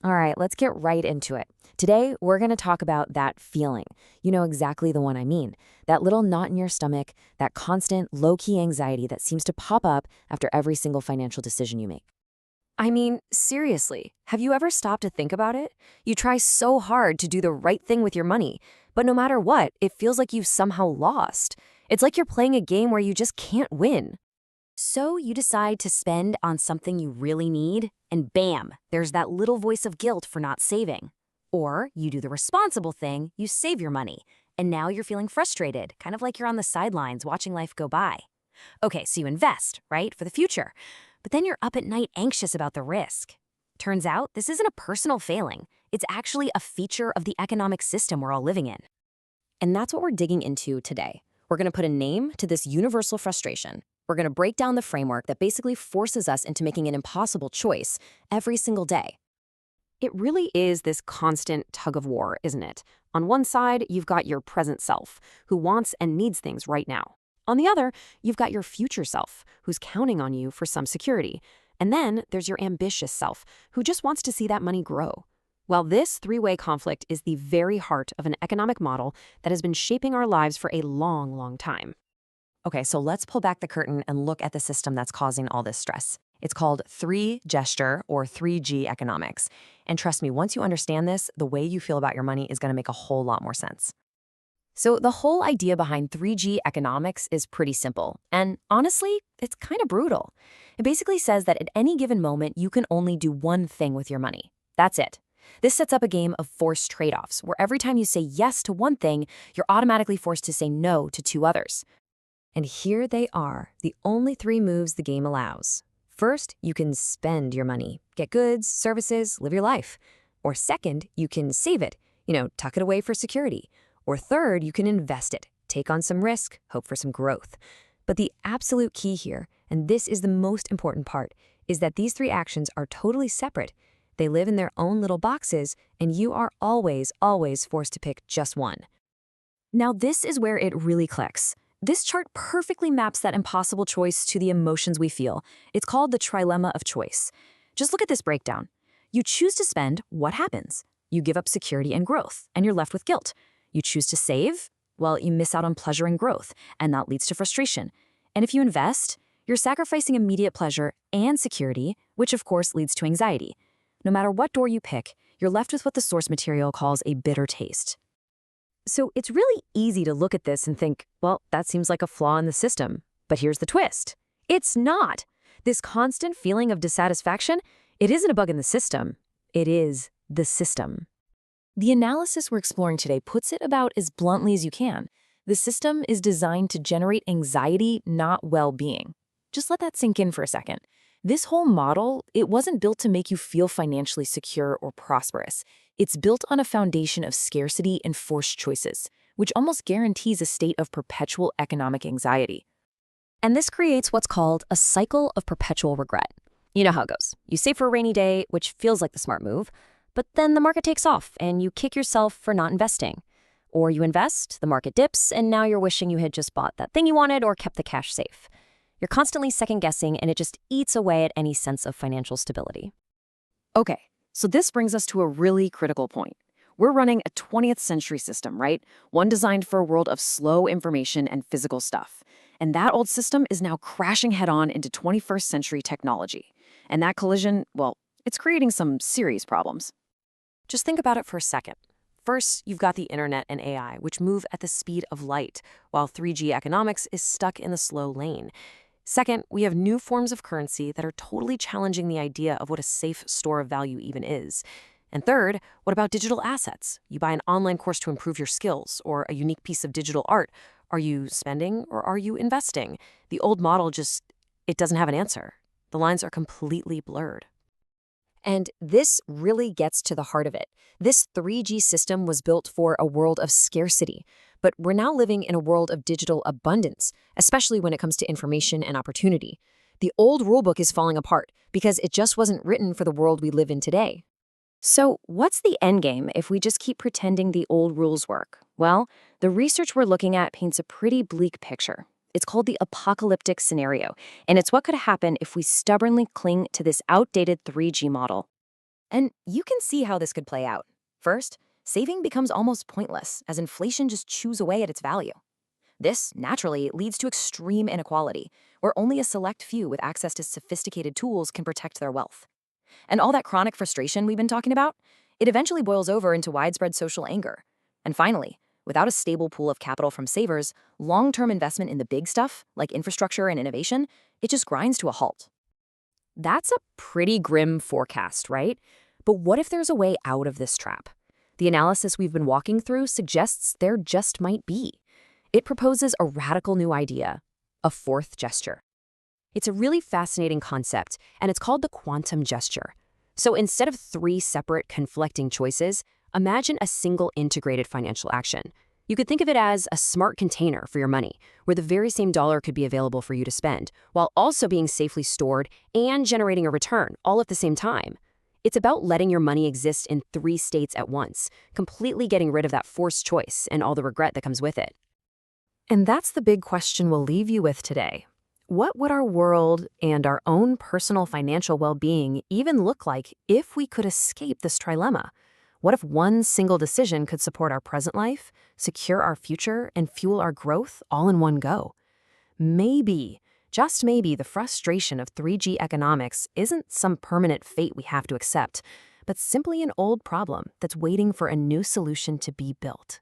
All right, let's get right into it. Today, we're going to talk about that feeling. You know exactly the one I mean. That little knot in your stomach, that constant, low key anxiety that seems to pop up after every single financial decision you make. I mean, seriously, have you ever stopped to think about it? You try so hard to do the right thing with your money, but no matter what, it feels like you've somehow lost. It's like you're playing a game where you just can't win. So you decide to spend on something you really need, and bam, there's that little voice of guilt for not saving. Or you do the responsible thing, you save your money, and now you're feeling frustrated, kind of like you're on the sidelines watching life go by. Okay, so you invest, right, for the future. But then you're up at night anxious about the risk. Turns out this isn't a personal failing. It's actually a feature of the economic system we're all living in. And that's what we're digging into today. We're going to put a name to this universal frustration. We're going to break down the framework that basically forces us into making an impossible choice every single day. It really is this constant tug of war, isn't it? On one side, you've got your present self, who wants and needs things right now. On the other, you've got your future self, who's counting on you for some security. And then there's your ambitious self, who just wants to see that money grow. Well, this three-way conflict is the very heart of an economic model that has been shaping our lives for a long, long time. Okay, so let's pull back the curtain and look at the system that's causing all this stress. It's called three-gesture or 3G economics. And trust me, once you understand this, the way you feel about your money is going to make a whole lot more sense. So the whole idea behind 3G economics is pretty simple. And honestly, it's kind of brutal. It basically says that at any given moment, you can only do one thing with your money. That's it. This sets up a game of forced trade-offs, where every time you say yes to one thing, you're automatically forced to say no to two others. And here they are, the only three moves the game allows. First, you can spend your money, get goods, services, live your life. Or second, you can save it, tuck it away for security. Or third, you can invest it, take on some risk, hope for some growth. But the absolute key here, and this is the most important part, is that these three actions are totally separate. They live in their own little boxes, and you are always, always forced to pick just one. Now, this is where it really clicks. This chart perfectly maps that impossible choice to the emotions we feel. It's called the trilemma of choice. Just look at this breakdown. You choose to spend, what happens? You give up security and growth, and you're left with guilt. You choose to save? Well, you miss out on pleasure and growth, and that leads to frustration. And if you invest, you're sacrificing immediate pleasure and security, which of course leads to anxiety. No matter what door you pick, you're left with what the source material calls a bitter taste. So it's really easy to look at this and think, well, that seems like a flaw in the system. But here's the twist. It's not. This constant feeling of dissatisfaction, it isn't a bug in the system. It is the system. The analysis we're exploring today puts it about as bluntly as you can. The system is designed to generate anxiety, not well-being. Just let that sink in for a second. This whole model, it wasn't built to make you feel financially secure or prosperous. It's built on a foundation of scarcity and forced choices, which almost guarantees a state of perpetual economic anxiety. And this creates what's called a cycle of perpetual regret. You know how it goes. You save for a rainy day, which feels like the smart move, but then the market takes off and you kick yourself for not investing. Or you invest, the market dips, and now you're wishing you had just bought that thing you wanted or kept the cash safe. You're constantly second-guessing, and it just eats away at any sense of financial stability. Okay, so this brings us to a really critical point. We're running a 20th century system, right? One designed for a world of slow information and physical stuff. And that old system is now crashing head-on into 21st century technology. And that collision, well, it's creating some serious problems. Just think about it for a second. First, you've got the internet and AI, which move at the speed of light, while 3G economics is stuck in the slow lane. Second, we have new forms of currency that are totally challenging the idea of what a safe store of value even is. And third, what about digital assets? You buy an online course to improve your skills or a unique piece of digital art. Are you spending or are you investing? The old model it doesn't have an answer. The lines are completely blurred. And this really gets to the heart of it. This 3G system was built for a world of scarcity, but we're now living in a world of digital abundance, especially when it comes to information and opportunity. The old rulebook is falling apart because it just wasn't written for the world we live in today. So what's the endgame if we just keep pretending the old rules work? Well, the research we're looking at paints a pretty bleak picture. It's called the apocalyptic scenario, and it's what could happen if we stubbornly cling to this outdated 3G model. And you can see how this could play out. First, saving becomes almost pointless as inflation just chews away at its value. This, naturally, leads to extreme inequality, where only a select few with access to sophisticated tools can protect their wealth. And all that chronic frustration we've been talking about, it eventually boils over into widespread social anger. And finally, without a stable pool of capital from savers, long-term investment in the big stuff, like infrastructure and innovation, it just grinds to a halt. That's a pretty grim forecast, right? But what if there's a way out of this trap? The analysis we've been walking through suggests there just might be. It proposes a radical new idea, a fourth gesture. It's a really fascinating concept, and it's called the quantum gesture. So instead of three separate, conflicting choices, imagine a single integrated financial action. You could think of it as a smart container for your money, where the very same dollar could be available for you to spend, while also being safely stored and generating a return, all at the same time. It's about letting your money exist in three states at once, completely getting rid of that forced choice and all the regret that comes with it. And that's the big question we'll leave you with today. What would our world and our own personal financial well-being even look like if we could escape this trilemma? What if one single decision could support our present life, secure our future, and fuel our growth all in one go? Maybe, just maybe, the frustration of 3G economics isn't some permanent fate we have to accept, but simply an old problem that's waiting for a new solution to be built.